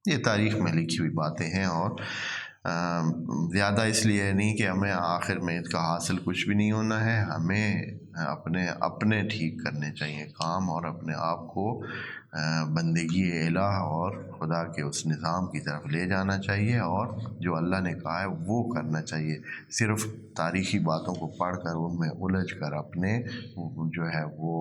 یہ تاریخ میں لکھی ہوئی باتیں ہیں، اور زیادہ اس لیے نہیں کہ ہمیں آخر میں اس کا حاصل کچھ بھی نہیں ہونا ہے، ہمیں اپنے ٹھیک کرنے چاہیے کام، اور اپنے آپ کو بندگی الہ اور خدا کے اس نظام کی طرف لے جانا چاہیے، اور جو اللہ نے کہا ہے وہ کرنا چاہیے۔ صرف تاریخی باتوں کو پڑھ کر ان میں الجھ کر اپنے جو ہے وہ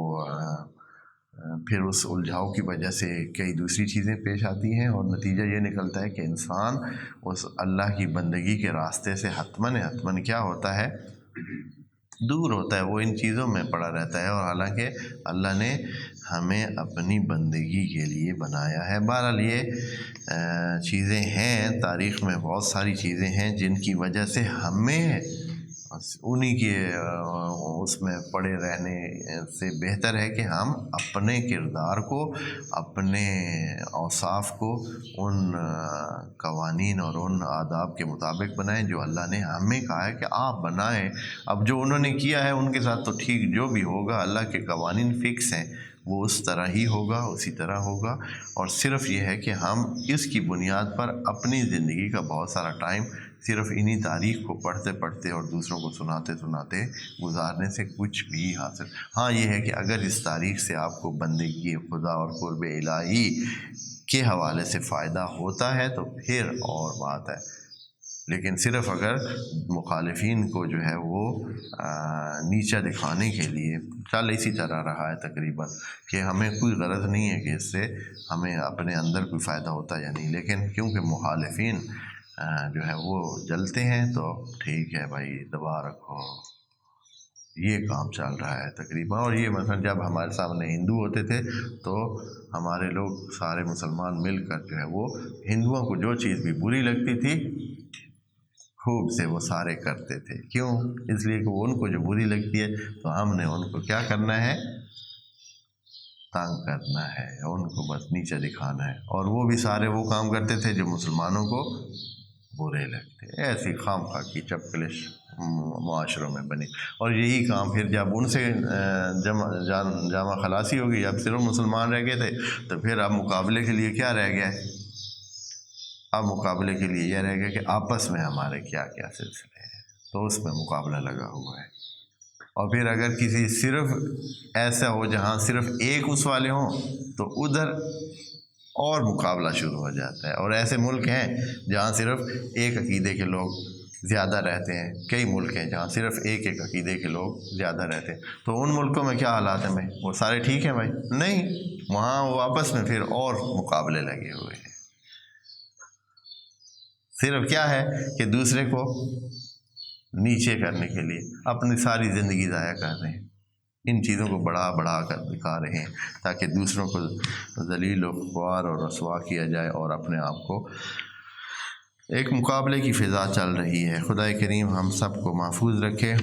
پھر اس الجھاؤ کی وجہ سے کئی دوسری چیزیں پیش آتی ہیں، اور نتیجہ یہ نکلتا ہے کہ انسان اس اللہ کی بندگی کے راستے سے حتماً کیا ہوتا ہے، دور ہوتا ہے، وہ ان چیزوں میں پڑا رہتا ہے، اور حالانکہ اللہ نے ہمیں اپنی بندگی کے لیے بنایا ہے۔ بہرحال یہ چیزیں ہیں، تاریخ میں بہت ساری چیزیں ہیں جن کی وجہ سے ہمیں انہی کے اس میں پڑے رہنے سے بہتر ہے کہ ہم اپنے کردار کو، اپنے اوصاف کو ان قوانین اور ان آداب کے مطابق بنائیں جو اللہ نے ہمیں کہا ہے کہ آپ بنائیں۔ اب جو انہوں نے کیا ہے ان کے ساتھ تو ٹھیک، جو بھی ہوگا اللہ کے قوانین فکس ہیں، وہ اس طرح ہی ہوگا، اسی طرح ہوگا، اور صرف یہ ہے کہ ہم اس کی بنیاد پر اپنی زندگی کا بہت سارا ٹائم صرف انہی تاریخ کو پڑھتے پڑھتے اور دوسروں کو سناتے گزارنے سے کچھ بھی حاصل۔ ہاں یہ ہے کہ اگر اس تاریخ سے آپ کو بندگی خدا اور قرب الہی کے حوالے سے فائدہ ہوتا ہے تو پھر اور بات ہے، لیکن صرف اگر مخالفین کو جو ہے وہ نیچا دکھانے کے لیے چل اسی طرح رہا ہے تقریباً، کہ ہمیں کوئی غرض نہیں ہے کہ اس سے ہمیں اپنے اندر کوئی فائدہ ہوتا یا نہیں، لیکن کیونکہ مخالفین جو ہے وہ جلتے ہیں تو ٹھیک ہے بھائی دبا رکھو، یہ کام چل رہا ہے تقریباً۔ اور یہ مثلا جب ہمارے سامنے ہندو ہوتے تھے تو ہمارے لوگ سارے مسلمان مل کر جو ہے وہ ہندوؤں کو جو چیز بھی بری لگتی تھی خوب سے وہ سارے کرتے تھے، کیوں؟ اس لیے کہ ان کو جو بری لگتی ہے تو ہم نے ان کو کیا کرنا ہے، تنگ کرنا ہے، ان کو بس نیچے دکھانا ہے، اور وہ بھی سارے وہ کام کرتے تھے جو مسلمانوں کو برے لگتے۔ ایسی خام خواہ کی چپکلش معاشروں میں بنی، اور یہی کام پھر جب ان سے جامع خلاصی ہوگی، جب صرف مسلمان رہ گئے تھے تو پھر اب مقابلے کے لیے کیا رہ گیا ہے، اب مقابلے کے لیے یہ رہ گیا کہ آپس میں ہمارے کیا کیا سلسلے ہیں، تو اس میں مقابلہ لگا ہوا ہے۔ اور پھر اگر کسی صرف ایسا ہو جہاں صرف ایک اس والے ہوں تو ادھر اور مقابلہ شروع ہو جاتا ہے، اور ایسے ملک ہیں جہاں صرف ایک عقیدے کے لوگ زیادہ رہتے ہیں، کئی ملک ہیں جہاں صرف ایک عقیدے کے لوگ زیادہ رہتے ہیں، تو ان ملکوں میں کیا حالات ہیں بھائی، وہ سارے ٹھیک ہیں بھائی؟ نہیں، وہاں وہ آپس میں پھر اور مقابلے لگے ہوئے ہیں، صرف کیا ہے کہ دوسرے کو نیچے کرنے کے لیے اپنی ساری زندگی ضائع کر رہے ہیں، ان چیزوں کو بڑھا بڑھا کر دکھا رہے ہیں تاکہ دوسروں کو ذلیل و خوار اور رسوا کیا جائے، اور اپنے آپ کو ایک مقابلے کی فضا چل رہی ہے۔ خدا کریم ہم سب کو محفوظ رکھے۔